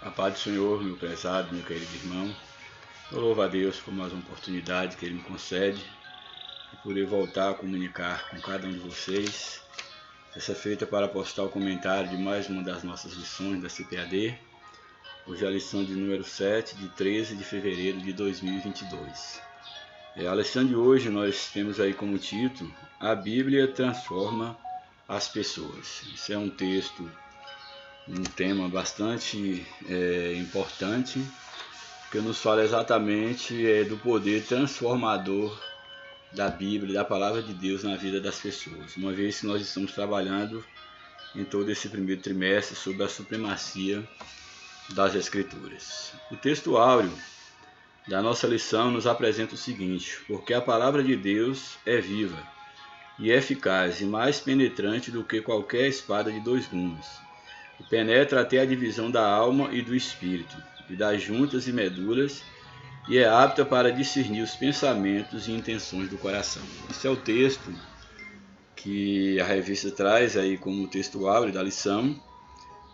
A paz do Senhor, meu prezado, meu querido irmão. Eu louvo a Deus por mais uma oportunidade que Ele me concede de poder voltar a comunicar com cada um de vocês. Essa feita para postar o comentário de mais uma das nossas lições da CPAD. Hoje é a lição de número 7, de 13 de fevereiro de 2022. A lição de hoje nós temos aí como título: A Bíblia transforma as pessoas. Isso é um texto, um tema bastante importante, que nos fala exatamente do poder transformador da Bíblia, da Palavra de Deus na vida das pessoas. Uma vez que nós estamos trabalhando em todo esse primeiro trimestre sobre a supremacia das Escrituras. O texto áureo da nossa lição nos apresenta o seguinte: porque a Palavra de Deus é viva e eficaz e mais penetrante do que qualquer espada de dois gumes, e penetra até a divisão da alma e do espírito, e das juntas e medulas, e é apta para discernir os pensamentos e intenções do coração. Esse é o texto que a revista traz aí como texto áureo da lição.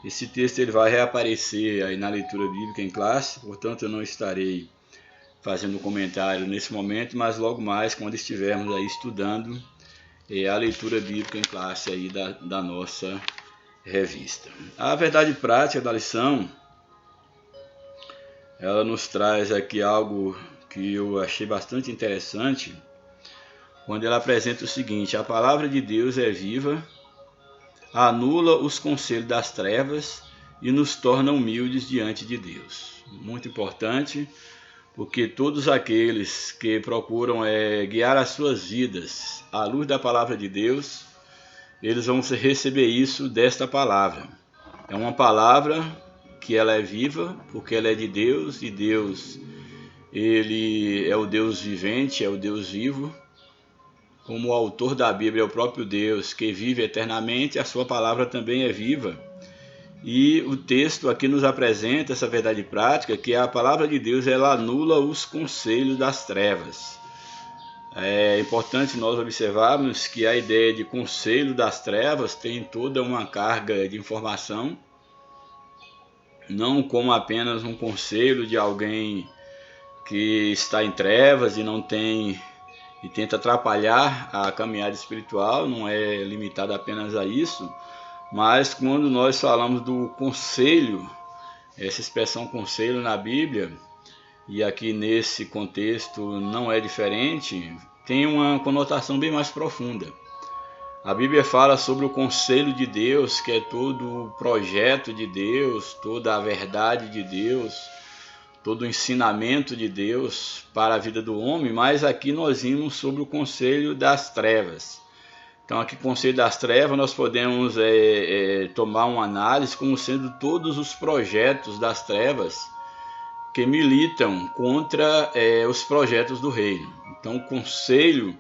Esse texto ele vai reaparecer aí na leitura bíblica em classe, portanto eu não estarei fazendo comentário nesse momento, mas logo mais, quando estivermos aí estudando a leitura bíblica em classe aí da nossa revista. A verdade prática da lição, ela nos traz aqui algo que eu achei bastante interessante, quando ela apresenta o seguinte: a palavra de Deus é viva, anula os conselhos das trevas e nos torna humildes diante de Deus. Muito importante, porque todos aqueles que procuram guiar as suas vidas à luz da palavra de Deus, eles vão receber isso desta palavra. É uma palavra que ela é viva, porque ela é de Deus, e Deus, Ele é o Deus vivente, é o Deus vivo. Como o autor da Bíblia é o próprio Deus, que vive eternamente, a sua palavra também é viva. E o texto aqui nos apresenta essa verdade prática, que a palavra de Deus ela anula os conselhos das trevas. É importante nós observarmos que a ideia de conselho das trevas tem toda uma carga de informação, não como apenas um conselho de alguém que está em trevas e não tem e tenta atrapalhar a caminhada espiritual, não é limitado apenas a isso. Mas quando nós falamos do conselho, essa expressão conselho na Bíblia, e aqui nesse contexto não é diferente, tem uma conotação bem mais profunda. A Bíblia fala sobre o conselho de Deus, que é todo o projeto de Deus, toda a verdade de Deus, todo o ensinamento de Deus para a vida do homem, mas aqui nós vimos sobre o conselho das trevas. Então aqui, conselho das trevas, nós podemos tomar uma análise como sendo todos os projetos das trevas que militam contra os projetos do reino. Então o conselho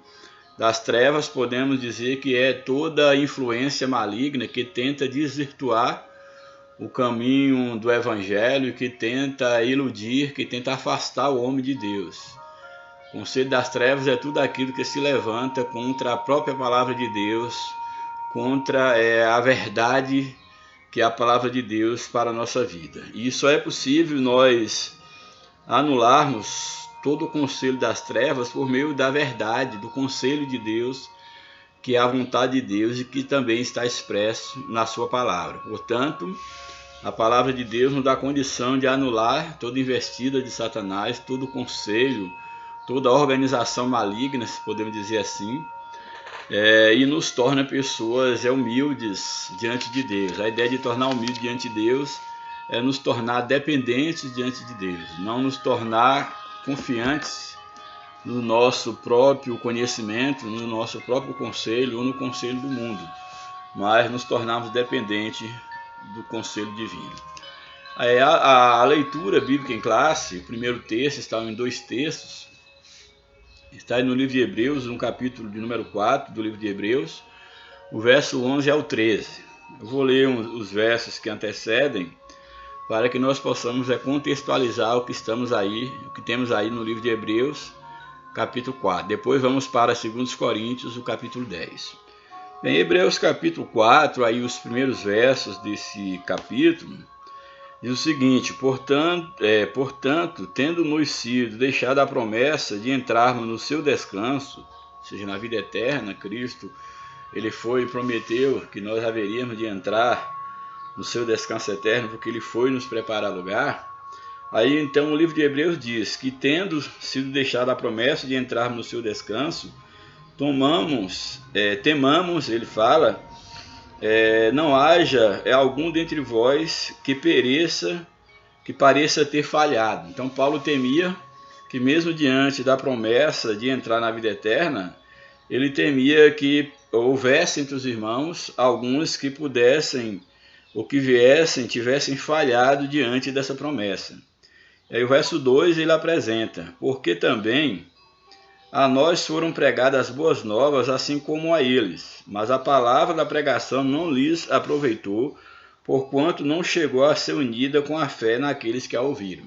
das trevas podemos dizer que é toda a influência maligna que tenta desvirtuar o caminho do evangelho, que tenta iludir, que tenta afastar o homem de Deus. O conselho das trevas é tudo aquilo que se levanta contra a própria palavra de Deus, contra a verdade que é a palavra de Deus para a nossa vida. E só é possível nós anularmos todo o conselho das trevas por meio da verdade, do conselho de Deus, que é a vontade de Deus e que também está expresso na sua palavra. Portanto, a palavra de Deus nos dá condição de anular toda investida de Satanás, todo conselho, toda a organização maligna, se podemos dizer assim, e nos torna pessoas humildes diante de Deus. A ideia de tornar humilde diante de Deus é nos tornar dependentes diante de Deus, não nos tornar confiantes no nosso próprio conhecimento, no nosso próprio conselho ou no conselho do mundo, mas nos tornarmos dependentes do conselho divino. A leitura bíblica em classe, o primeiro texto está em dois textos, está no livro de Hebreus, no capítulo de número 4 do livro de Hebreus, o verso 11 ao 13. Eu vou ler os versos que antecedem para que nós possamos contextualizar o que temos aí no livro de Hebreus, capítulo 4. Depois vamos para 2 Coríntios, o capítulo 10. Em Hebreus capítulo 4, aí os primeiros versos desse capítulo, Diz o seguinte: portanto, tendo-nos sido deixada a promessa de entrarmos no seu descanso, ou seja, na vida eterna, Cristo, ele foi e prometeu que nós haveríamos de entrar no seu descanso eterno, porque ele foi nos preparar lugar. Aí então o livro de Hebreus diz que, tendo sido deixada a promessa de entrarmos no seu descanso, temamos, ele fala, não haja algum dentre vós que pereça, que pareça ter falhado. Então Paulo temia que, mesmo diante da promessa de entrar na vida eterna, ele temia que houvesse entre os irmãos alguns que pudessem, ou que tivessem falhado diante dessa promessa. E aí o verso 2 ele apresenta: porque também a nós foram pregadas as boas novas, assim como a eles, mas a palavra da pregação não lhes aproveitou, porquanto não chegou a ser unida com a fé naqueles que a ouviram.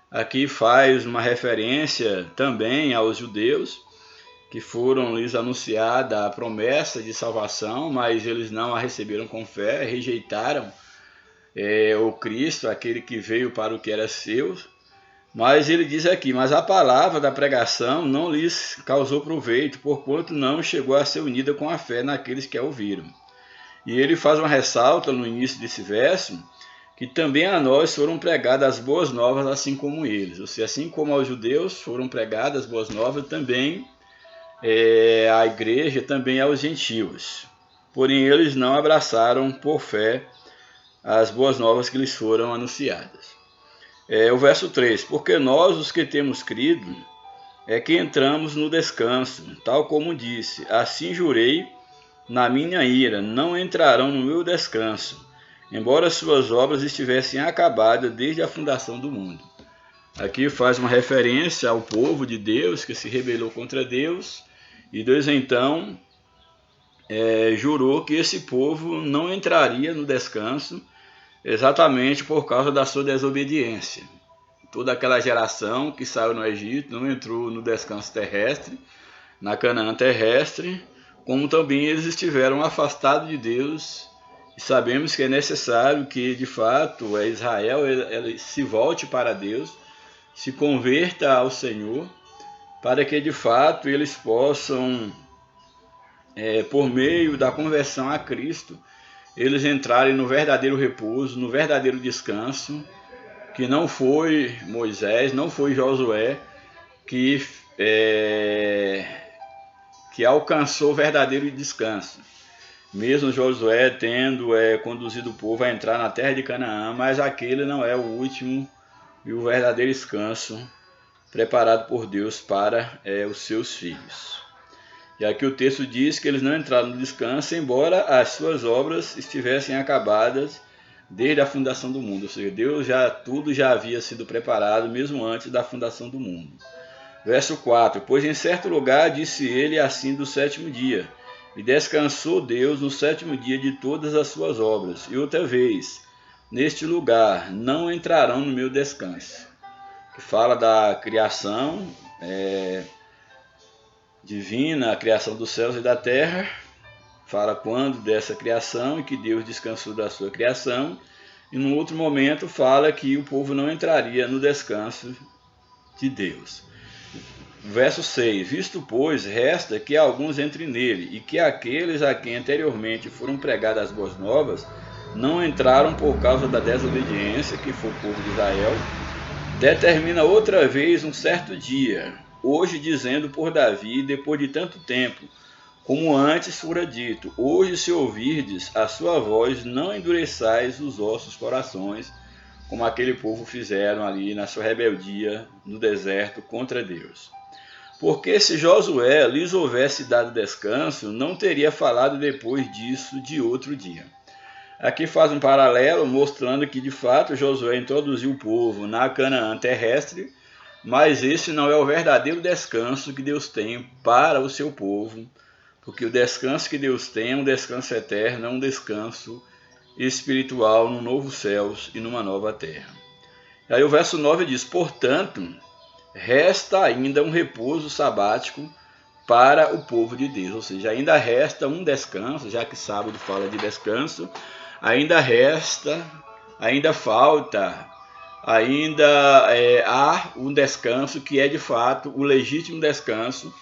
Aqui faz uma referência também aos judeus, que foram lhes anunciada a promessa de salvação, mas eles não a receberam com fé, rejeitaram o Cristo, aquele que veio para o que era seu. Mas ele diz aqui: mas a palavra da pregação não lhes causou proveito, porquanto não chegou a ser unida com a fé naqueles que a ouviram. E ele faz uma ressalta no início desse verso, que também a nós foram pregadas as boas novas, assim como eles. Ou seja, assim como aos judeus foram pregadas as boas novas, também à igreja, também aos gentios. Porém, eles não abraçaram por fé as boas novas que lhes foram anunciadas. O verso 3: porque nós, os que temos crido, que entramos no descanso, tal como disse: assim jurei na minha ira, não entrarão no meu descanso, embora suas obras estivessem acabadas desde a fundação do mundo. Aqui faz uma referência ao povo de Deus que se rebelou contra Deus, e Deus então jurou que esse povo não entraria no descanso, exatamente por causa da sua desobediência. Toda aquela geração que saiu no Egito não entrou no descanso terrestre, na Canaã terrestre, como também eles estiveram afastados de Deus. E sabemos que é necessário que, de fato, Israel ele se volte para Deus, se converta ao Senhor, para que, de fato, eles possam, por meio da conversão a Cristo, eles entrarem no verdadeiro repouso, no verdadeiro descanso, que não foi Moisés, não foi Josué que alcançou o verdadeiro descanso. Mesmo Josué tendo conduzido o povo a entrar na terra de Canaã, mas aquele não é o último e o verdadeiro descanso preparado por Deus para os seus filhos. E aqui o texto diz que eles não entraram no descanso, embora as suas obras estivessem acabadas desde a fundação do mundo. Ou seja, tudo já havia sido preparado mesmo antes da fundação do mundo. Verso 4: pois em certo lugar disse ele assim do sétimo dia, e descansou Deus no sétimo dia de todas as suas obras. E outra vez, neste lugar não entrarão no meu descanso. Que fala da criação divina, a criação dos céus e da terra. Fala quando dessa criação e que Deus descansou da sua criação. E num outro momento fala que o povo não entraria no descanso de Deus. Verso 6: visto, pois, resta que alguns entrem nele, e que aqueles a quem anteriormente foram pregadas as boas novas não entraram por causa da desobediência, que foi o povo de Israel, determina outra vez um certo dia, hoje dizendo por Davi, depois de tanto tempo, como antes fora dito: hoje, se ouvirdes a sua voz, não endureçais os vossos corações, como aquele povo fizeram ali na sua rebeldia no deserto contra Deus. Porque se Josué lhes houvesse dado descanso, não teria falado depois disso de outro dia. Aqui faz um paralelo mostrando que de fato Josué introduziu o povo na Canaã terrestre, mas esse não é o verdadeiro descanso que Deus tem para o seu povo, porque o descanso que Deus tem é um descanso eterno, é um descanso espiritual no novo céus e numa nova terra. Aí o verso 9 diz: portanto, resta ainda um repouso sabático para o povo de Deus. Ou seja, ainda resta um descanso, já que sábado fala de descanso, ainda resta ainda há um descanso que é de fato o legítimo descanso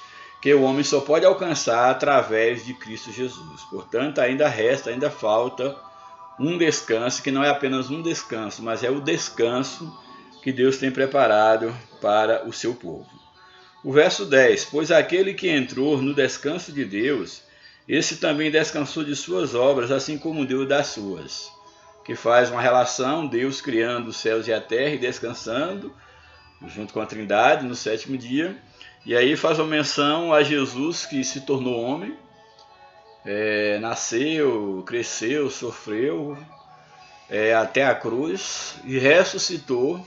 que o homem só pode alcançar através de Cristo Jesus. Portanto, ainda falta um descanso que não é apenas um descanso, mas é o descanso que Deus tem preparado para o seu povo. O verso 10, pois aquele que entrou no descanso de Deus, esse também descansou de suas obras, assim como Deus das suas. Que faz uma relação, Deus criando os céus e a terra e descansando, junto com a Trindade, no sétimo dia. E aí faz uma menção a Jesus que se tornou homem, nasceu, cresceu, sofreu até a cruz e ressuscitou,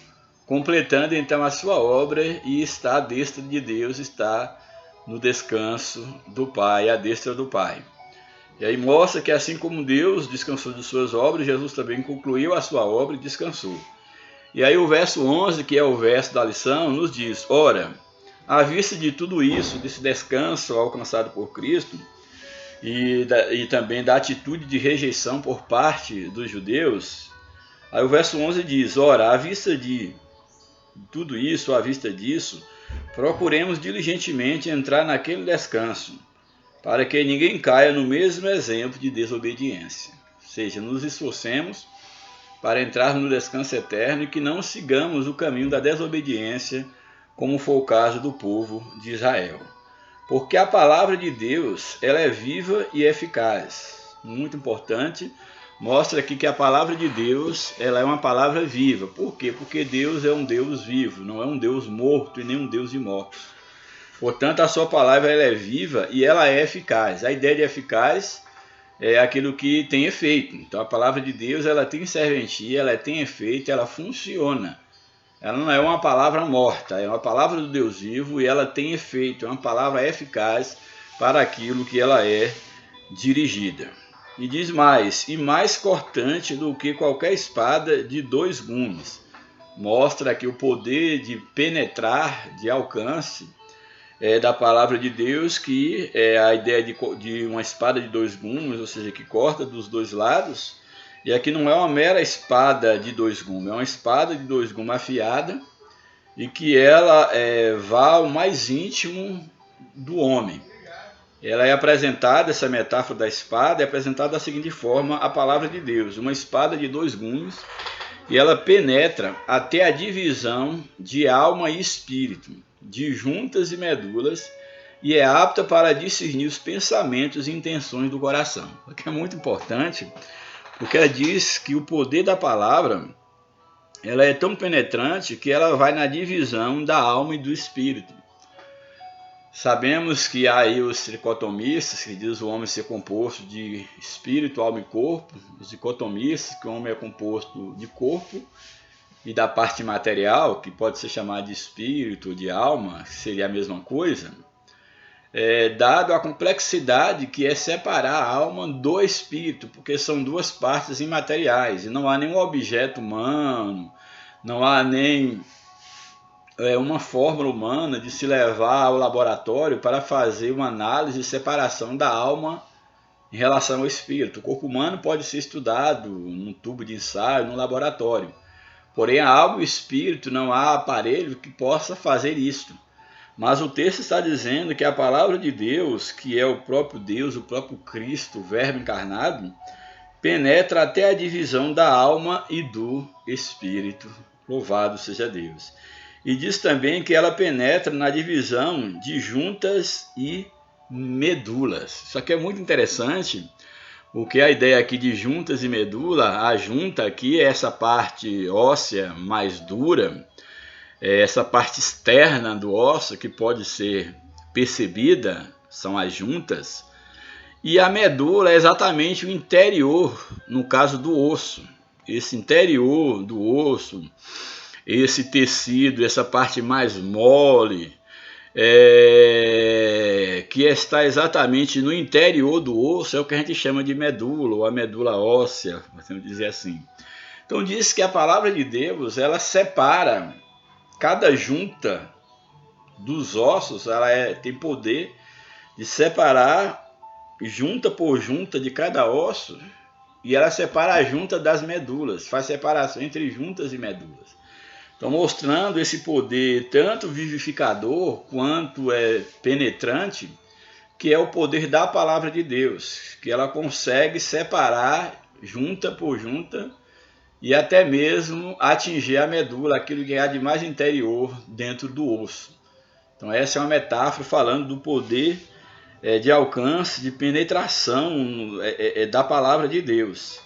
completando então a sua obra e está à destra de Deus, está no descanso do Pai, à destra do Pai. E aí mostra que assim como Deus descansou de suas obras, Jesus também concluiu a sua obra e descansou. E aí o verso 11, que é o verso da lição, nos diz: ora, à vista de tudo isso, desse descanso alcançado por Cristo, e também da atitude de rejeição por parte dos judeus, aí o verso 11 diz: ora, à vista de tudo isso, à vista disso, procuremos diligentemente entrar naquele descanso, para que ninguém caia no mesmo exemplo de desobediência. Ou seja, nos esforcemos para entrar no descanso eterno e que não sigamos o caminho da desobediência, como foi o caso do povo de Israel. Porque a palavra de Deus, ela é viva e eficaz. Muito importante, mostra aqui que a palavra de Deus, ela é uma palavra viva. Por quê? Porque Deus é um Deus vivo, não é um Deus morto e nem um Deus de mortos. Portanto, a sua palavra ela é viva e ela é eficaz. A ideia de eficaz é aquilo que tem efeito. Então, a palavra de Deus ela tem serventia, ela tem efeito, ela funciona. Ela não é uma palavra morta, é uma palavra do Deus vivo e ela tem efeito. É uma palavra eficaz para aquilo que ela é dirigida. E diz mais, e mais cortante do que qualquer espada de 2 gumes. Mostra aqui o poder de penetrar, de alcance, da palavra de Deus, que é a ideia de uma espada de 2 gumes, ou seja, que corta dos 2 lados. E aqui não é uma mera espada de 2 gumes, é uma espada de 2 gumes afiada e que ela vá ao mais íntimo do homem. Ela é apresentada, essa metáfora da espada é apresentada da seguinte forma: a palavra de Deus, uma espada de 2 gumes, e ela penetra até a divisão de alma e espírito, de juntas e medulas, e é apta para discernir os pensamentos e intenções do coração. O que é muito importante, porque ela diz que o poder da palavra ela é tão penetrante que ela vai na divisão da alma e do espírito. Sabemos que há aí os tricotomistas, que diz o homem ser composto de espírito, alma e corpo. Os dicotomistas, que o homem é composto de corpo e da parte material, que pode ser chamado de espírito ou de alma, que seria a mesma coisa. Dado a complexidade que é separar a alma do espírito, porque são 2 partes imateriais, e não há nenhum objeto humano, não há nem uma fórmula humana de se levar ao laboratório para fazer uma análise e separação da alma em relação ao espírito. O corpo humano pode ser estudado num tubo de ensaio, num laboratório, porém a alma e o espírito não há aparelho que possa fazer isto. Mas o texto está dizendo que a palavra de Deus, que é o próprio Deus, o próprio Cristo, o Verbo encarnado, penetra até a divisão da alma e do espírito. Louvado seja Deus. E diz também que ela penetra na divisão de juntas e medulas. Isso aqui é muito interessante, porque a ideia aqui de juntas e medula, a junta aqui é essa parte óssea mais dura, essa parte externa do osso que pode ser percebida, são as juntas, e a medula é exatamente o interior, no caso do osso. Esse interior do osso, esse tecido, essa parte mais mole, que está exatamente no interior do osso, é o que a gente chama de medula, ou a medula óssea, podemos dizer assim. Então diz que a palavra de Deus, ela separa cada junta dos ossos, ela tem poder de separar junta por junta de cada osso e ela separa a junta das medulas, faz separação entre juntas e medulas. Então, mostrando esse poder tanto vivificador quanto penetrante, que é o poder da palavra de Deus, que ela consegue separar junta por junta e até mesmo atingir a medula, aquilo que há de mais interior dentro do osso. Então essa é uma metáfora falando do poder de alcance, de penetração da palavra de Deus.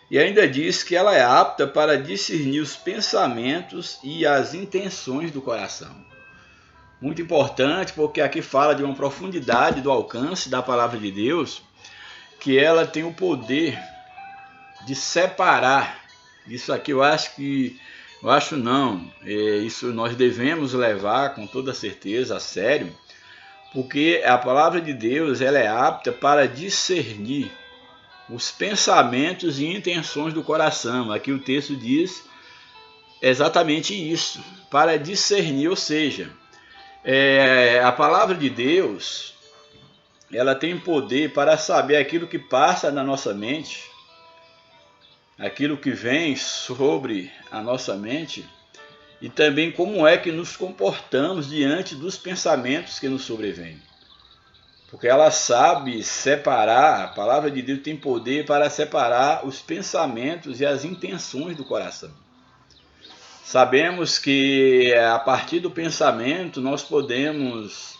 E ainda diz que ela é apta para discernir os pensamentos e as intenções do coração. Muito importante, porque aqui fala de uma profundidade do alcance da palavra de Deus, que ela tem o poder de separar. Isso aqui isso nós devemos levar com toda certeza a sério, porque a palavra de Deus ela é apta para discernir os pensamentos e intenções do coração. Aqui o texto diz exatamente isso, para discernir, ou seja, a palavra de Deus ela tem poder para saber aquilo que passa na nossa mente, aquilo que vem sobre a nossa mente, e também como é que nos comportamos diante dos pensamentos que nos sobrevêm. Porque ela sabe separar, a palavra de Deus tem poder para separar os pensamentos e as intenções do coração. Sabemos que a partir do pensamento nós podemos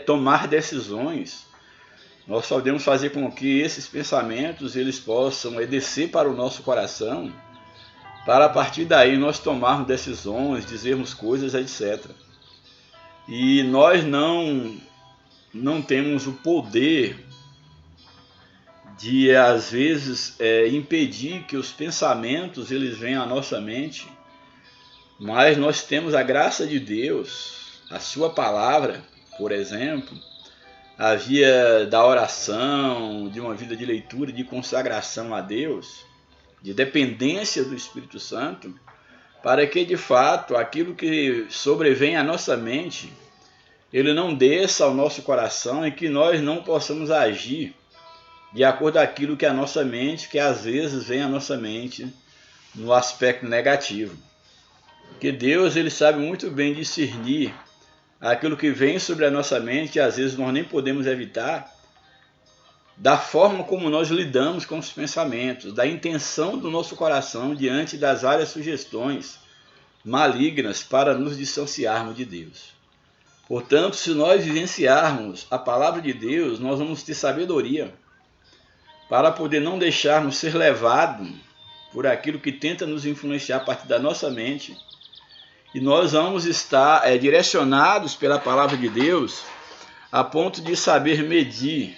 tomar decisões. Nós só podemos fazer com que esses pensamentos eles possam descer para o nosso coração, para a partir daí nós tomarmos decisões, dizermos coisas, etc. E nós não temos o poder de, às vezes, impedir que os pensamentos eles venham à nossa mente, mas nós temos a graça de Deus, a sua palavra, por exemplo, a via da oração, de uma vida de leitura, de consagração a Deus, de dependência do Espírito Santo, para que de fato aquilo que sobrevém à nossa mente, ele não desça ao nosso coração e que nós não possamos agir de acordo com aquilo que a nossa mente, que às vezes vem à nossa mente no aspecto negativo. Porque Deus ele sabe muito bem discernir aquilo que vem sobre a nossa mente, e às vezes nós nem podemos evitar, da forma como nós lidamos com os pensamentos, da intenção do nosso coração diante das várias sugestões malignas para nos distanciarmos de Deus. Portanto, se nós vivenciarmos a palavra de Deus, nós vamos ter sabedoria para poder não deixarmos ser levados por aquilo que tenta nos influenciar a partir da nossa mente, e nós vamos estar direcionados pela palavra de Deus a ponto de saber medir,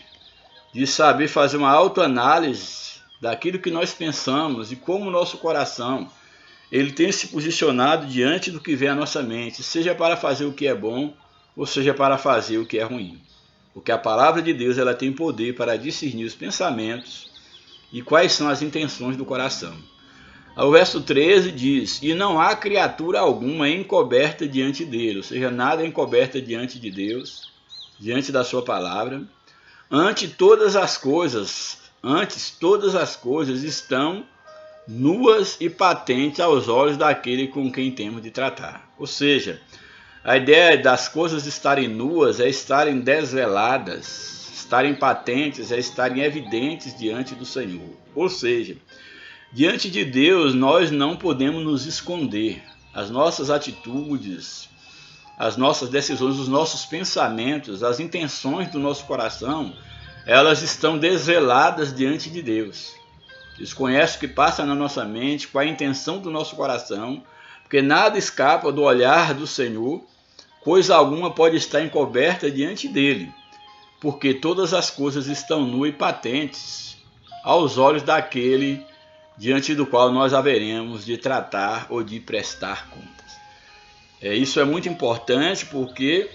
de saber fazer uma autoanálise daquilo que nós pensamos e como o nosso coração ele tem se posicionado diante do que vem à nossa mente, seja para fazer o que é bom ou seja para fazer o que é ruim. Porque a palavra de Deus ela tem poder para discernir os pensamentos e quais são as intenções do coração. O verso 13 diz: e não há criatura alguma encoberta diante dele, ou seja, nada é encoberta diante de Deus, diante da sua palavra. Antes todas as coisas estão nuas e patentes aos olhos daquele com quem temos de tratar. Ou seja, a ideia das coisas estarem nuas é estarem desveladas, estarem patentes é estarem evidentes diante do Senhor. Ou seja, diante de Deus nós não podemos nos esconder. As nossas atitudes, as nossas decisões, os nossos pensamentos, as intenções do nosso coração, elas estão desveladas diante de Deus. Deus conhece o que passa na nossa mente, qual é a intenção do nosso coração, porque nada escapa do olhar do Senhor, coisa alguma pode estar encoberta diante dele, porque todas as coisas estão nuas e patentes aos olhos daquele diante do qual nós haveremos de tratar ou de prestar contas. Isso é muito importante, porque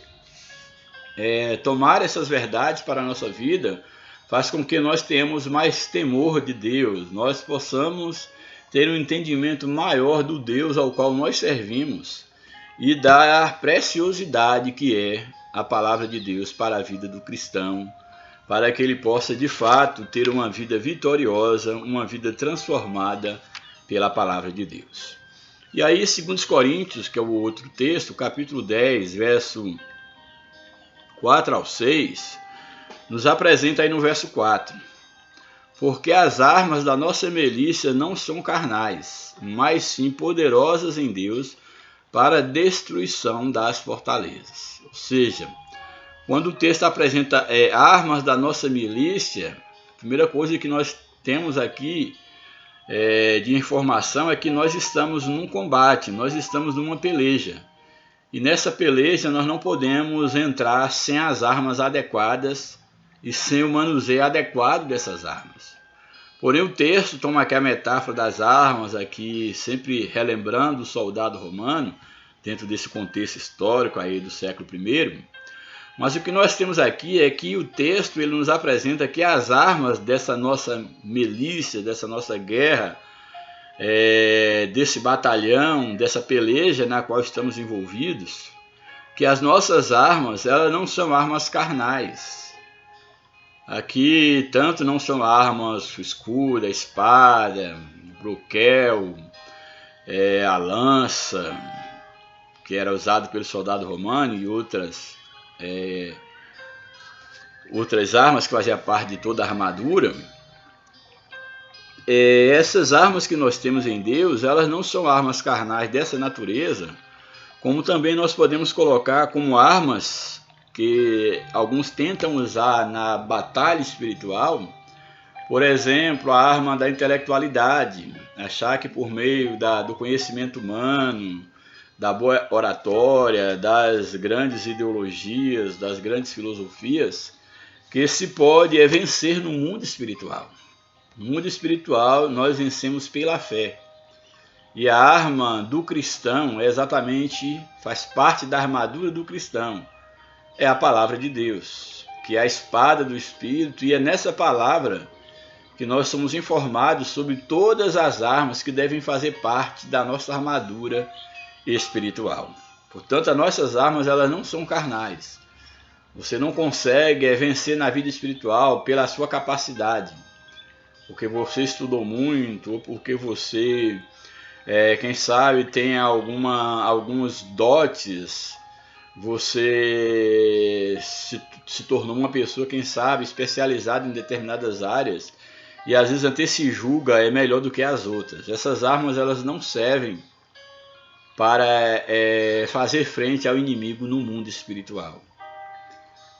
tomar essas verdades para a nossa vida faz com que nós tenhamos mais temor de Deus, nós possamos ter um entendimento maior do Deus ao qual nós servimos e da preciosidade que é a palavra de Deus para a vida do cristão, para que ele possa de fato ter uma vida vitoriosa, uma vida transformada pela palavra de Deus. E aí, 2 Coríntios, que é o outro texto, capítulo 10, verso 4 ao 6, nos apresenta aí no verso 4. Porque as armas da nossa milícia não são carnais, mas sim poderosas em Deus para a destruição das fortalezas. Ou seja, quando o texto apresenta armas da nossa milícia, a primeira coisa que nós temos aqui de informação é que nós estamos num combate, nós estamos numa peleja. E nessa peleja nós não podemos entrar sem as armas adequadas e sem o manuseio adequado dessas armas. Porém o texto toma aqui a metáfora das armas, aqui sempre relembrando o soldado romano, dentro desse contexto histórico aí do século I. Mas o que nós temos aqui é que o texto ele nos apresenta que as armas dessa nossa milícia, dessa nossa guerra, desse batalhão, dessa peleja na qual estamos envolvidos, que as nossas armas elas não são armas carnais. Aqui tanto não são armas escuras, a espada, o broquel, a lança, que era usado pelo soldado romano, e outras armas que faziam parte de toda a armadura. Essas armas que nós temos em Deus, elas não são armas carnais dessa natureza, como também nós podemos colocar como armas que alguns tentam usar na batalha espiritual. Por exemplo, a arma da intelectualidade, achar que por meio do conhecimento humano, da boa oratória, das grandes ideologias, das grandes filosofias, que se pode vencer no mundo espiritual. No mundo espiritual nós vencemos pela fé. E a arma do cristão faz parte da armadura do cristão. É a palavra de Deus, que é a espada do Espírito, e é nessa palavra que nós somos informados sobre todas as armas que devem fazer parte da nossa armadura espiritual. Portanto, as nossas armas elas não são carnais. Você não consegue vencer na vida espiritual pela sua capacidade, porque você estudou muito, ou porque você, quem sabe, tem alguns dotes, você se tornou uma pessoa, quem sabe, especializada em determinadas áreas, e às vezes até se julga melhor do que as outras. Essas armas elas não servem para fazer frente ao inimigo no mundo espiritual.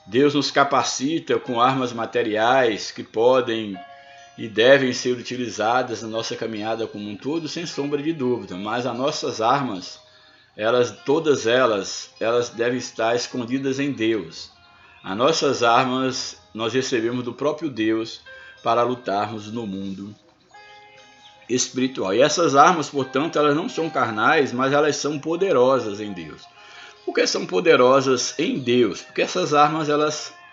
Deus nos capacita com armas materiais que podem e devem ser utilizadas na nossa caminhada como um todo, sem sombra de dúvida, mas as nossas armas, todas elas devem estar escondidas em Deus. As nossas armas nós recebemos do próprio Deus para lutarmos no mundo espiritual. E essas armas, portanto, elas não são carnais, mas elas são poderosas em Deus. Por que são poderosas em Deus? Porque essas armas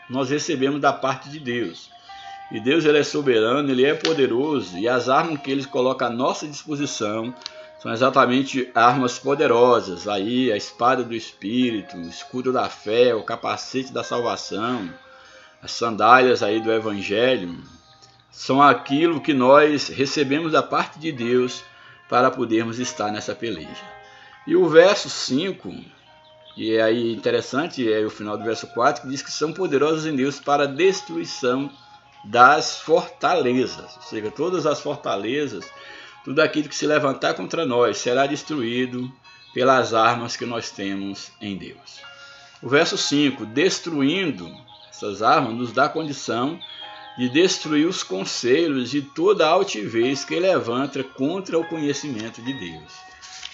nós recebemos da parte de Deus. E Deus ele é soberano, ele é poderoso, e as armas que ele coloca à nossa disposição são exatamente armas poderosas. Aí a espada do Espírito, o escudo da fé, o capacete da salvação, as sandálias aí do Evangelho, são aquilo que nós recebemos da parte de Deus para podermos estar nessa peleja. E o verso 5, e é aí interessante, é o final do verso 4, que diz que são poderosos em Deus para a destruição das fortalezas. Ou seja, todas as fortalezas, tudo aquilo que se levantar contra nós será destruído pelas armas que nós temos em Deus. O verso 5, destruindo essas armas, nos dá a condição de destruir os conselhos e toda a altivez que levanta contra o conhecimento de Deus.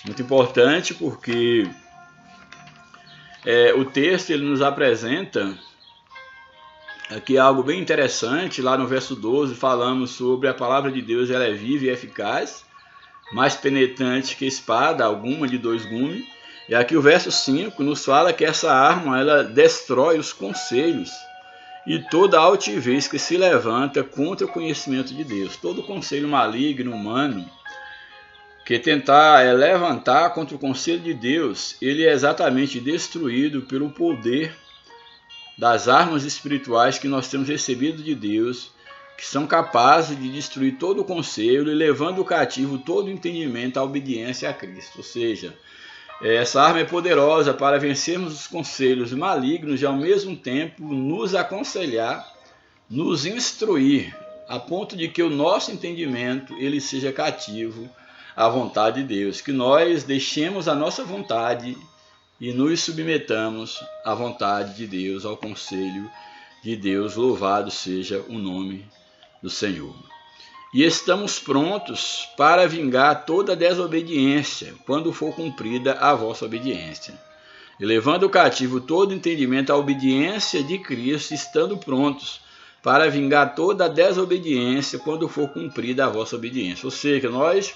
Muito importante, porque o texto ele nos apresenta aqui algo bem interessante. Lá no verso 12 falamos sobre a palavra de Deus, ela é viva e eficaz, mais penetrante que espada alguma de 2 gumes. E aqui o verso 5 nos fala que essa arma ela destrói os conselhos e toda a altivez que se levanta contra o conhecimento de Deus. Todo conselho maligno humano que tentar levantar contra o conselho de Deus, ele é exatamente destruído pelo poder das armas espirituais que nós temos recebido de Deus, que são capazes de destruir todo o conselho e levando cativo todo o entendimento à obediência a Cristo. Ou seja, essa arma é poderosa para vencermos os conselhos malignos e ao mesmo tempo nos aconselhar, nos instruir, a ponto de que o nosso entendimento ele seja cativo à vontade de Deus, que nós deixemos a nossa vontade e nos submetamos à vontade de Deus, ao conselho de Deus. Louvado seja o nome do Senhor. E estamos prontos para vingar toda desobediência, quando for cumprida a vossa obediência. E levando cativo todo entendimento à obediência de Cristo, estando prontos para vingar toda a desobediência, quando for cumprida a vossa obediência. Ou seja, nós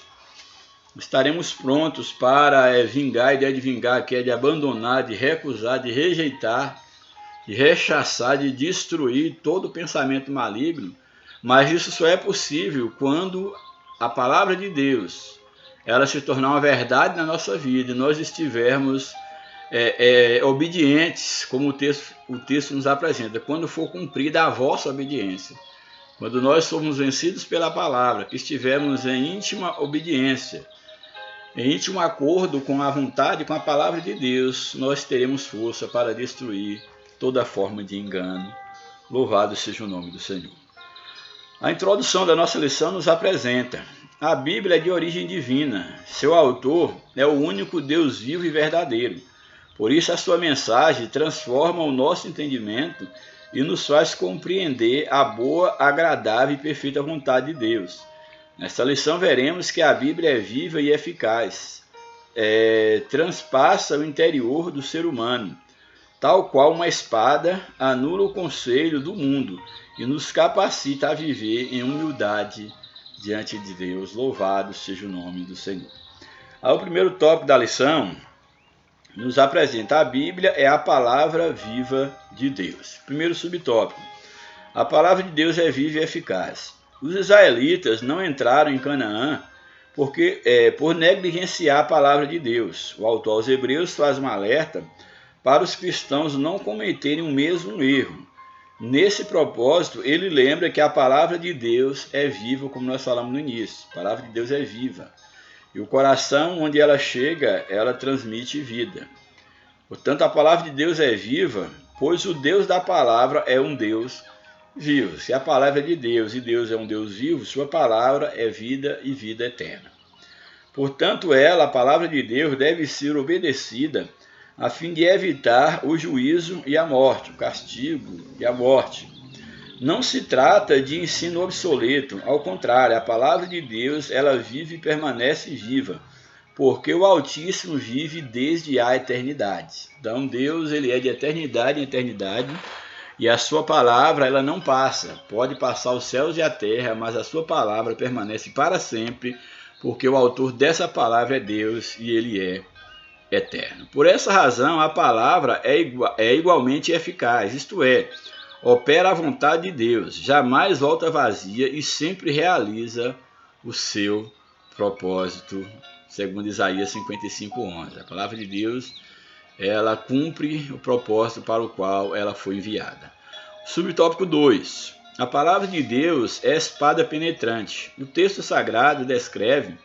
estaremos prontos para vingar. A ideia de vingar, que é de abandonar, de recusar, de rejeitar, de rechaçar, de destruir todo pensamento maligno. Mas isso só é possível quando a palavra de Deus ela se tornar uma verdade na nossa vida e nós estivermos obedientes, como o texto nos apresenta, quando for cumprida a vossa obediência. Quando nós formos vencidos pela palavra, que estivermos em íntima obediência, em íntimo acordo com a vontade, com a palavra de Deus, nós teremos força para destruir toda forma de engano. Louvado seja o nome do Senhor. A introdução da nossa lição nos apresenta: a Bíblia é de origem divina, seu autor é o único Deus vivo e verdadeiro. Por isso a sua mensagem transforma o nosso entendimento e nos faz compreender a boa, agradável e perfeita vontade de Deus. Nesta lição veremos que a Bíblia é viva e eficaz, transpassa o interior do ser humano, tal qual uma espada anula o conselho do mundo e nos capacita a viver em humildade diante de Deus. Louvado seja o nome do Senhor. O primeiro tópico da lição nos apresenta: a Bíblia é a palavra viva de Deus. Primeiro subtópico: a palavra de Deus é viva e eficaz. Os israelitas não entraram em Canaã por negligenciar a palavra de Deus. O autor aos Hebreus faz um alerta para os cristãos não cometerem o mesmo erro. Nesse propósito, ele lembra que a palavra de Deus é viva, como nós falamos no início. A palavra de Deus é viva. E o coração, onde ela chega, ela transmite vida. Portanto, a palavra de Deus é viva, pois o Deus da palavra é um Deus vivo. Se a palavra é de Deus e Deus é um Deus vivo, sua palavra é vida e vida eterna. Portanto, a palavra de Deus, deve ser obedecida a fim de evitar o juízo e a morte, o castigo e a morte. Não se trata de ensino obsoleto, ao contrário, a palavra de Deus, ela vive e permanece viva, porque o Altíssimo vive desde a eternidade. Então Deus, ele é de eternidade em eternidade, e a sua palavra, ela não passa. Pode passar os céus e a terra, mas a sua palavra permanece para sempre, porque o autor dessa palavra é Deus e ele é eterno. Por essa razão, a palavra é igualmente eficaz, isto é, opera a vontade de Deus, jamais volta vazia e sempre realiza o seu propósito, segundo Isaías 55:11. A palavra de Deus, ela cumpre o propósito para o qual ela foi enviada. Subtópico 2. A palavra de Deus é espada penetrante. O texto sagrado descreve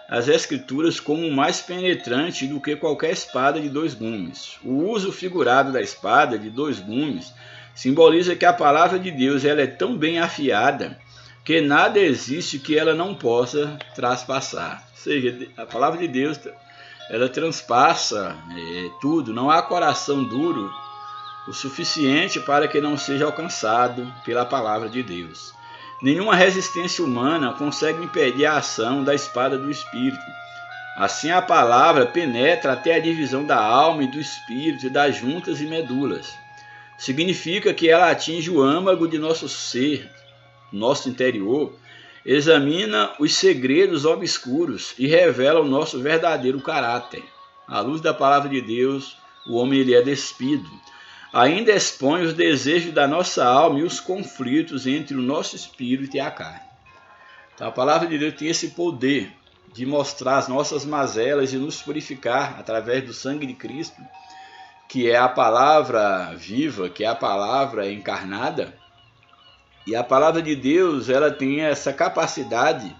as Escrituras como mais penetrante do que qualquer espada de 2 gumes. O uso figurado da espada de 2 gumes simboliza que a palavra de Deus ela é tão bem afiada que nada existe que ela não possa traspassar. Ou seja, a palavra de Deus, ela transpassa tudo. Não há coração duro o suficiente para que não seja alcançado pela palavra de Deus. Nenhuma resistência humana consegue impedir a ação da espada do Espírito. Assim, a palavra penetra até a divisão da alma e do espírito e das juntas e medulas. Significa que ela atinge o âmago de nosso ser, nosso interior, examina os segredos obscuros e revela o nosso verdadeiro caráter. À luz da palavra de Deus, o homem ele é despido. Ainda expõe os desejos da nossa alma e os conflitos entre o nosso espírito e a carne. Então, a palavra de Deus tem esse poder de mostrar as nossas mazelas e nos purificar através do sangue de Cristo, que é a palavra viva, que é a palavra encarnada. E a palavra de Deus, ela tem essa capacidade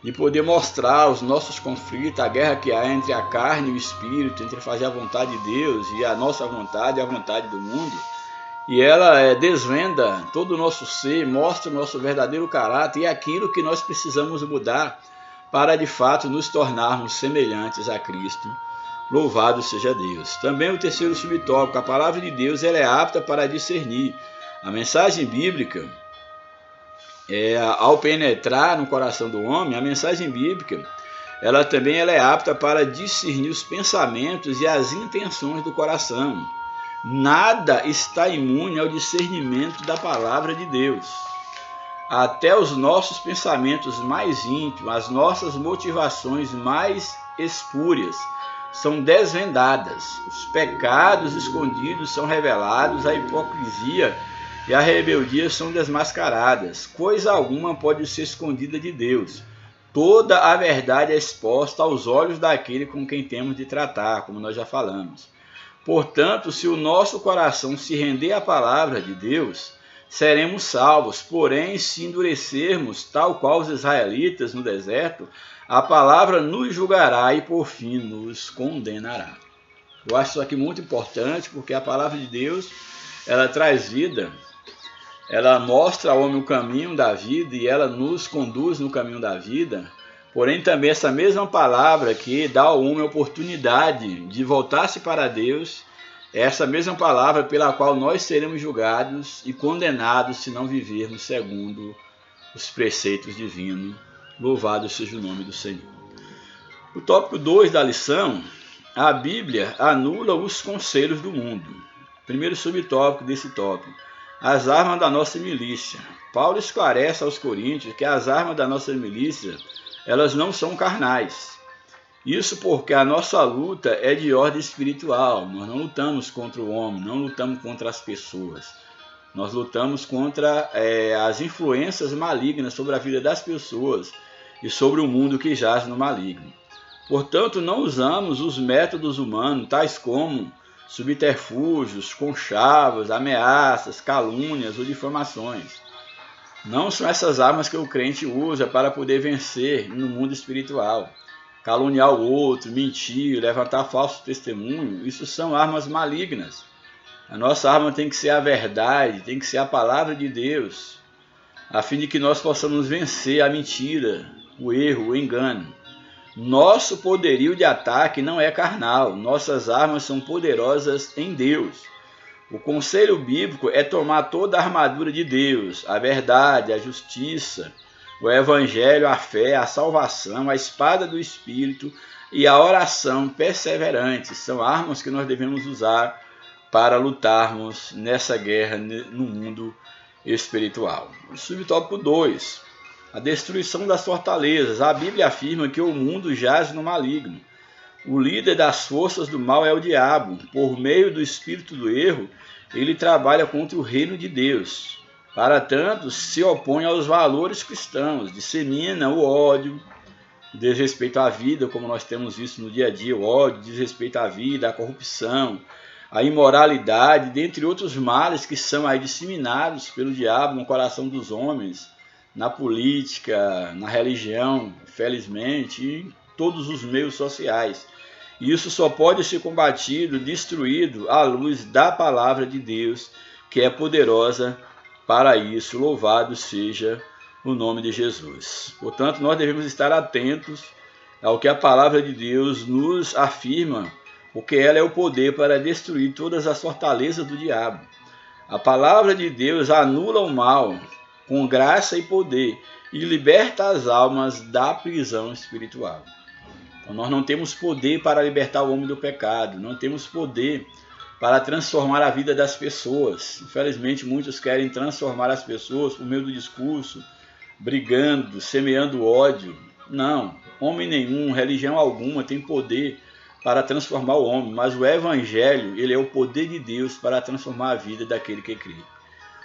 de poder mostrar os nossos conflitos, a guerra que há entre a carne e o espírito, entre fazer a vontade de Deus e a nossa vontade e a vontade do mundo. E ela desvenda todo o nosso ser, mostra o nosso verdadeiro caráter e aquilo que nós precisamos mudar para de fato nos tornarmos semelhantes a Cristo. Louvado seja Deus. Também o terceiro subtópico, a palavra de Deus, ela é apta para discernir. A mensagem bíblica, ao penetrar no coração do homem, a mensagem bíblica, ela também é apta para discernir os pensamentos e as intenções do coração. Nada está imune ao discernimento da palavra de Deus. Até os nossos pensamentos mais íntimos, as nossas motivações mais espúrias são desvendadas. Os pecados escondidos são revelados, a hipocrisia e a rebeldia são desmascaradas. Coisa alguma pode ser escondida de Deus. Toda a verdade é exposta aos olhos daquele com quem temos de tratar, como nós já falamos. Portanto, se o nosso coração se render à palavra de Deus, seremos salvos. Porém, se endurecermos, tal qual os israelitas no deserto, a palavra nos julgará e, por fim, nos condenará. Eu acho isso aqui muito importante, porque a palavra de Deus, ela traz vida, ela mostra ao homem o caminho da vida e ela nos conduz no caminho da vida. Porém, também essa mesma palavra que dá ao homem a oportunidade de voltar-se para Deus, é essa mesma palavra pela qual nós seremos julgados e condenados se não vivermos segundo os preceitos divinos. Louvado seja o nome do Senhor. O tópico 2 da lição, a Bíblia anula os conselhos do mundo. Primeiro subtópico desse tópico, as armas da nossa milícia. Paulo esclarece aos Coríntios que as armas da nossa milícia, elas não são carnais. Isso porque a nossa luta é de ordem espiritual. Nós não lutamos contra o homem, não lutamos contra as pessoas. Nós lutamos contra as influências malignas sobre a vida das pessoas e sobre o mundo que jaz no maligno. Portanto, não usamos os métodos humanos, tais como subterfúgios, conchavos, ameaças, calúnias ou difamações. Não são essas armas que o crente usa para poder vencer no mundo espiritual. Caluniar o outro, mentir, levantar falso testemunho, isso são armas malignas. A nossa arma tem que ser a verdade, tem que ser a palavra de Deus, a fim de que nós possamos vencer a mentira, o erro, o engano. Nosso poderio de ataque não é carnal, nossas armas são poderosas em Deus. O conselho bíblico é tomar toda a armadura de Deus, a verdade, a justiça, o evangelho, a fé, a salvação, a espada do Espírito e a oração perseverante. São armas que nós devemos usar para lutarmos nessa guerra no mundo espiritual. O subtópico 2, a destruição das fortalezas. A Bíblia afirma que o mundo jaz no maligno. O líder das forças do mal é o diabo. Por meio do espírito do erro, ele trabalha contra o reino de Deus. Para tanto, se opõe aos valores cristãos, dissemina o ódio, o desrespeito à vida, como nós temos visto no dia a dia, o ódio, o desrespeito à vida, a corrupção, a imoralidade, dentre outros males que são aí disseminados pelo diabo no coração dos homens, na política, na religião, felizmente, e em todos os meios sociais. E isso só pode ser combatido, destruído à luz da palavra de Deus, que é poderosa para isso. Louvado seja o nome de Jesus. Portanto, nós devemos estar atentos ao que a palavra de Deus nos afirma, porque ela é o poder para destruir todas as fortalezas do diabo. A palavra de Deus anula o mal com graça e poder e liberta as almas da prisão espiritual. Então, nós não temos poder para libertar o homem do pecado, não temos poder para transformar a vida das pessoas. Infelizmente, muitos querem transformar as pessoas por meio do discurso, brigando, semeando ódio. Não, homem nenhum, religião alguma tem poder para transformar o homem, mas o Evangelho, ele é o poder de Deus para transformar a vida daquele que crê.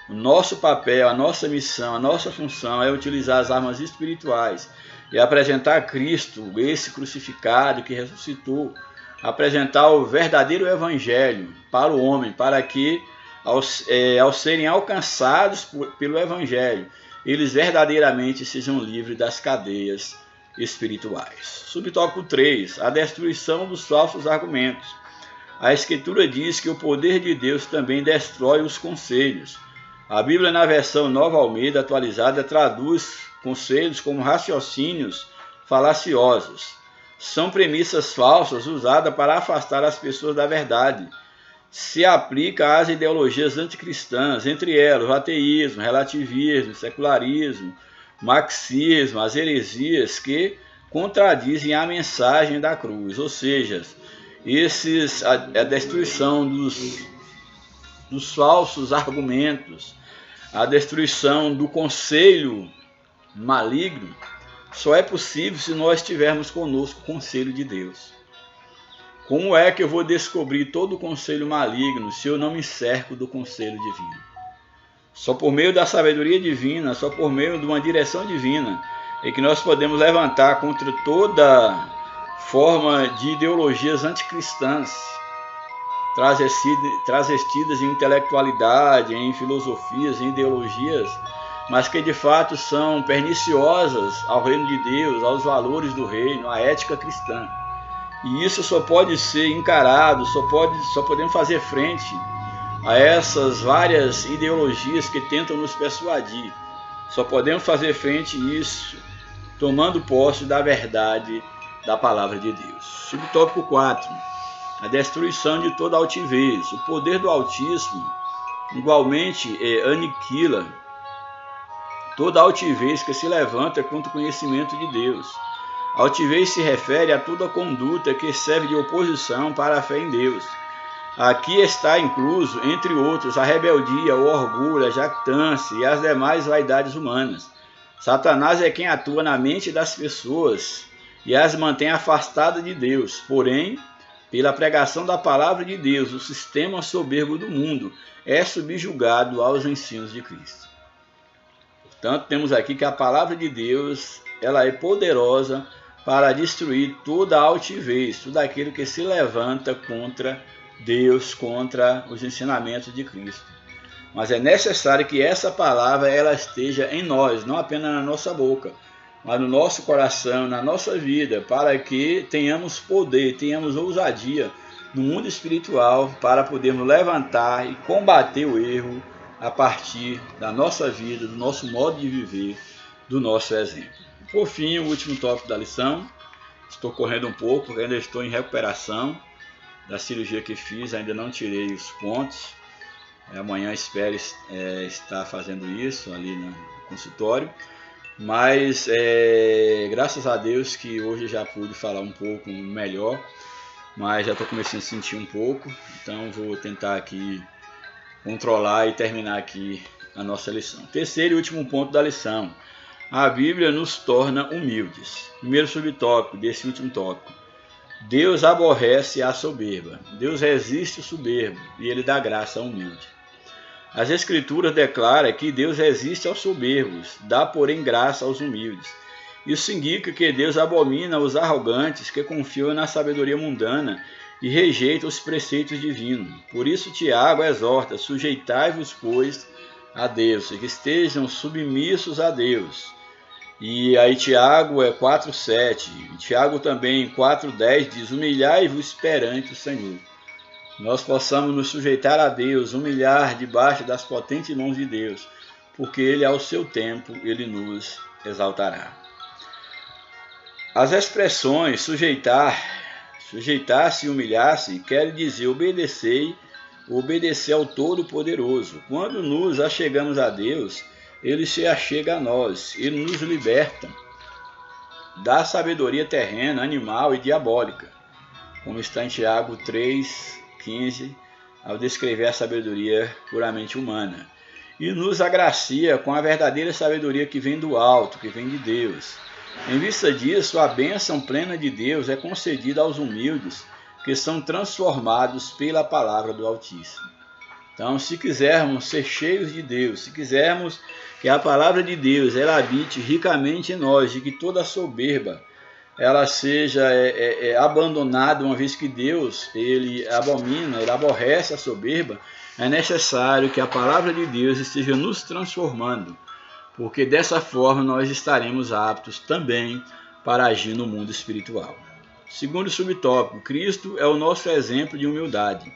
O nosso papel, a nossa missão, a nossa função é utilizar as armas espirituais e apresentar a Cristo, esse crucificado que ressuscitou, apresentar o verdadeiro evangelho para o homem, para que, ao serem alcançados pelo evangelho, eles verdadeiramente sejam livres das cadeias espirituais. Subtópico 3. A destruição dos falsos argumentos. A Escritura diz que o poder de Deus também destrói os conselhos. A Bíblia, na versão Nova Almeida atualizada, traduz conselhos como raciocínios falaciosos. São premissas falsas usadas para afastar as pessoas da verdade. Se aplica às ideologias anticristãs, entre elas o ateísmo, relativismo, secularismo, marxismo, as heresias que contradizem a mensagem da cruz, ou seja, a destruição dos falsos argumentos, a destruição do conselho maligno, só é possível se nós tivermos conosco o conselho de Deus. Como é que eu vou descobrir todo o conselho maligno se eu não me cerco do conselho divino? Só por meio da sabedoria divina, só por meio de uma direção divina, é que nós podemos levantar contra toda forma de ideologias anticristãs, travestidas em intelectualidade, em filosofias, em ideologias, mas que de fato são perniciosas ao reino de Deus, aos valores do reino, à ética cristã. E isso só pode ser encarado, só podemos fazer frente a essas várias ideologias que tentam nos persuadir. Só podemos fazer frente a isso tomando posse da verdade da palavra de Deus. Subtópico 4. A destruição de toda altivez. O poder do Altíssimo igualmente aniquila toda altivez que se levanta contra o conhecimento de Deus. Altivez se refere a toda conduta que serve de oposição para a fé em Deus. Aqui está incluso, entre outros, a rebeldia, o orgulho, a jactância e as demais vaidades humanas. Satanás é quem atua na mente das pessoas e as mantém afastadas de Deus. Porém, pela pregação da palavra de Deus, o sistema soberbo do mundo é subjugado aos ensinos de Cristo. Portanto, temos aqui que a palavra de Deus ela é poderosa para destruir toda a altivez, tudo aquilo que se levanta contra Deus, contra os ensinamentos de Cristo. Mas é necessário que essa palavra ela esteja em nós, não apenas na nossa boca, mas no nosso coração, na nossa vida, para que tenhamos poder, tenhamos ousadia no mundo espiritual para podermos levantar e combater o erro a partir da nossa vida, do nosso modo de viver, do nosso exemplo. Por fim, o último tópico da lição. Estou correndo um pouco, porque ainda estou em recuperação da cirurgia que fiz, ainda não tirei os pontos. Amanhã espero estar fazendo isso ali no consultório. Mas graças a Deus que hoje já pude falar um pouco melhor, mas já estou começando a sentir um pouco, então vou tentar aqui controlar e terminar aqui a nossa lição. Terceiro e último ponto da lição. A Bíblia nos torna humildes. Primeiro subtópico desse último tópico. Deus aborrece a soberba. Deus resiste o soberbo e ele dá graça ao humilde. As Escrituras declaram que Deus resiste aos soberbos, dá porém graça aos humildes. Isso indica que Deus abomina os arrogantes que confiam na sabedoria mundana e rejeitam os preceitos divinos. Por isso Tiago exorta, sujeitai-vos, pois, a Deus, que estejam submissos a Deus. E aí Tiago 4,7, Tiago também 4,10 diz, humilhai-vos perante o Senhor. Nós possamos nos sujeitar a Deus, humilhar debaixo das potentes mãos de Deus, porque Ele ao seu tempo, Ele nos exaltará. As expressões sujeitar-se e humilhar-se, quer dizer obedecer ao Todo-Poderoso. Quando nos achegamos a Deus, Ele se achega a nós, Ele nos liberta da sabedoria terrena, animal e diabólica, como está em Tiago 3,15, ao descrever a sabedoria puramente humana. E nos agracia com a verdadeira sabedoria que vem do alto, que vem de Deus. Em vista disso, a bênção plena de Deus é concedida aos humildes, que são transformados pela palavra do Altíssimo. Então, se quisermos ser cheios de Deus, se quisermos que a palavra de Deus ela habite ricamente em nós, de que toda soberba ela seja abandonada, uma vez que Deus, ele abomina, ele aborrece a soberba, é necessário que a palavra de Deus esteja nos transformando, porque dessa forma nós estaremos aptos também para agir no mundo espiritual. Segundo subtópico, Cristo é o nosso exemplo de humildade.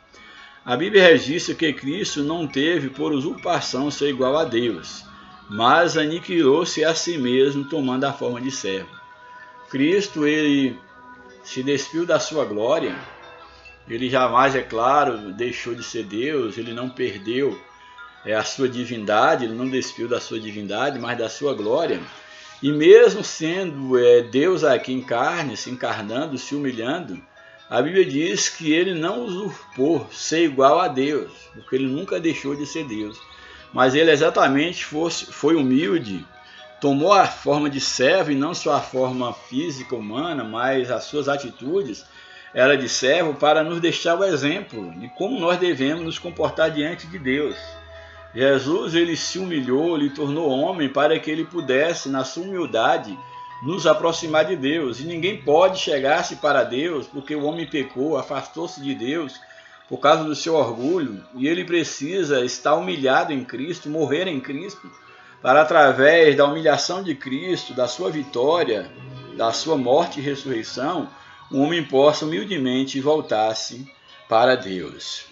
A Bíblia registra que Cristo não teve por usurpação ser igual a Deus, mas aniquilou-se a si mesmo, tomando a forma de servo. Cristo, ele se despiu da sua glória, ele jamais, é claro, deixou de ser Deus, ele não perdeu a sua divindade, ele não despiu da sua divindade, mas da sua glória. E mesmo sendo Deus aqui em carne, se encarnando, se humilhando, a Bíblia diz que ele não usurpou ser igual a Deus, porque ele nunca deixou de ser Deus. Mas ele exatamente foi humilde, tomou a forma de servo, e não só a forma física humana, mas as suas atitudes era de servo, para nos deixar o exemplo de como nós devemos nos comportar diante de Deus. Jesus, ele se humilhou, ele tornou homem para que ele pudesse, na sua humildade, nos aproximar de Deus. E ninguém pode chegar-se para Deus, porque o homem pecou, afastou-se de Deus por causa do seu orgulho, e ele precisa estar humilhado em Cristo, morrer em Cristo, para através da humilhação de Cristo, da sua vitória, da sua morte e ressurreição, o homem possa humildemente voltar-se para Deus.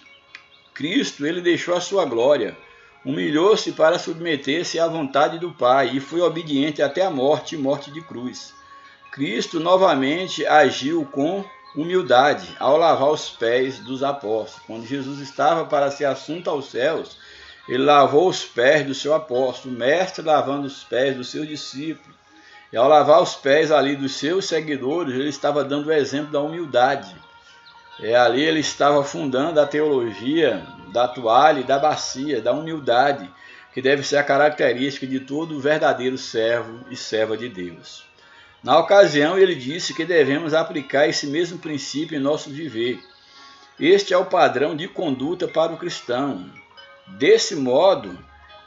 Cristo, ele deixou a sua glória, humilhou-se para submeter-se à vontade do Pai e foi obediente até a morte e morte de cruz. Cristo novamente agiu com humildade ao lavar os pés dos apóstolos. Quando Jesus estava para ser assunto aos céus, ele lavou os pés do seu apóstolo, o mestre lavando os pés dos seus discípulos. E ao lavar os pés ali dos seus seguidores, ele estava dando o exemplo da humildade. Ali ele estava fundando a teologia da toalha e da bacia, da humildade, que deve ser a característica de todo verdadeiro servo e serva de Deus. Na ocasião, ele disse que devemos aplicar esse mesmo princípio em nosso viver. Este é o padrão de conduta para o cristão. Desse modo,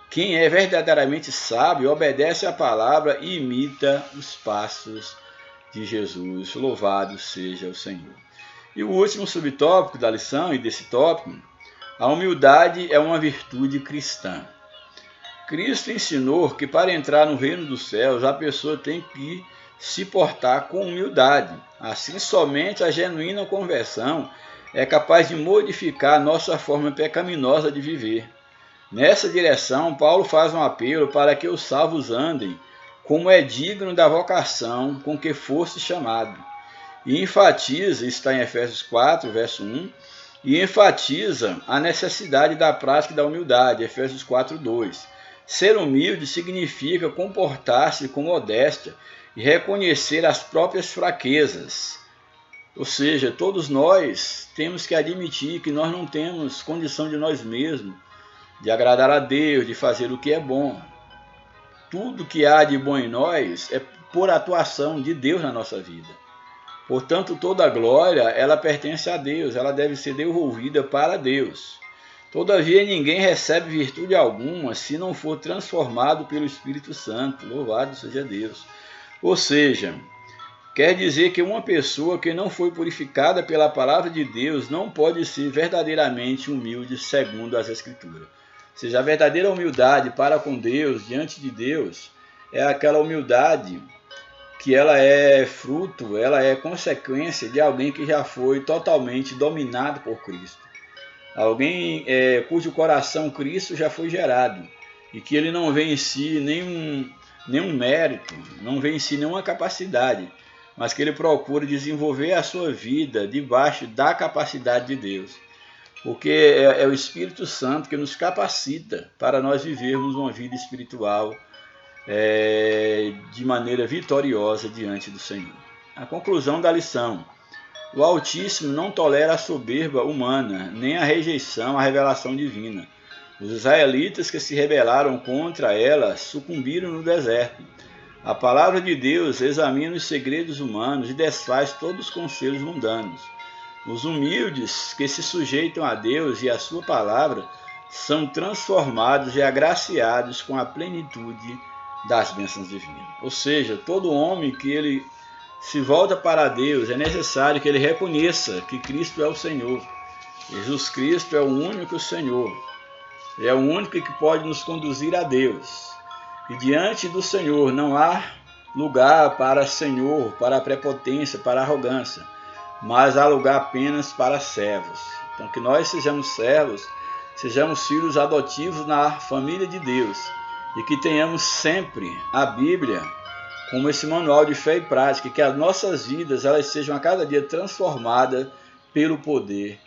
quem é verdadeiramente sábio obedece à palavra e imita os passos de Jesus. Louvado seja o Senhor. E o último subtópico da lição e desse tópico, a humildade é uma virtude cristã. Cristo ensinou que para entrar no reino dos céus a pessoa tem que se portar com humildade. Assim, somente a genuína conversão é capaz de modificar a nossa forma pecaminosa de viver. Nessa direção, Paulo faz um apelo para que os salvos andem como é digno da vocação com que fosse chamado. E enfatiza, está em Efésios 4, verso 1, e enfatiza a necessidade da prática da humildade, Efésios 4, 2. Ser humilde significa comportar-se com modéstia e reconhecer as próprias fraquezas. Ou seja, todos nós temos que admitir que nós não temos condição de nós mesmos, de agradar a Deus, de fazer o que é bom. Tudo que há de bom em nós é por atuação de Deus na nossa vida. Portanto, toda a glória, ela pertence a Deus, ela deve ser devolvida para Deus. Todavia, ninguém recebe virtude alguma se não for transformado pelo Espírito Santo. Louvado seja Deus. Ou seja, quer dizer que uma pessoa que não foi purificada pela palavra de Deus não pode ser verdadeiramente humilde segundo as Escrituras. Ou seja, a verdadeira humildade para com Deus, diante de Deus, é aquela humildade que ela é fruto, ela é consequência de alguém que já foi totalmente dominado por Cristo. Alguém cujo coração Cristo já foi gerado e que ele não vê em si nenhum mérito, não vê em si nenhuma capacidade, mas que ele procura desenvolver a sua vida debaixo da capacidade de Deus. Porque é o Espírito Santo que nos capacita para nós vivermos uma vida espiritual de maneira vitoriosa diante do Senhor. A conclusão da lição: o Altíssimo não tolera a soberba humana, nem a rejeição à revelação divina. Os israelitas que se rebelaram contra ela sucumbiram no deserto. A palavra de Deus examina os segredos humanos e desfaz todos os conselhos mundanos. Os humildes que se sujeitam a Deus e a sua palavra são transformados e agraciados com a plenitude das bênçãos divinas. Ou seja, todo homem que ele se volta para Deus, é necessário que ele reconheça que Cristo é o Senhor. Jesus Cristo é o único Senhor. Ele é o único que pode nos conduzir a Deus. E diante do Senhor não há lugar para Senhor, para a prepotência, para a arrogância, mas há lugar apenas para servos. Então que nós sejamos servos, sejamos filhos adotivos na família de Deus e que tenhamos sempre a Bíblia como esse manual de fé e prática, que as nossas vidas elas sejam a cada dia transformadas pelo poder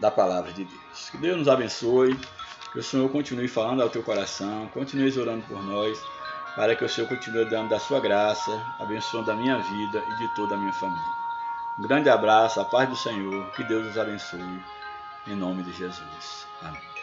da palavra de Deus. Que Deus nos abençoe, que o Senhor continue falando ao teu coração, continue orando por nós, para que o Senhor continue dando da sua graça, abençoando a minha vida e de toda a minha família. Um grande abraço, a paz do Senhor, que Deus nos abençoe, em nome de Jesus. Amém.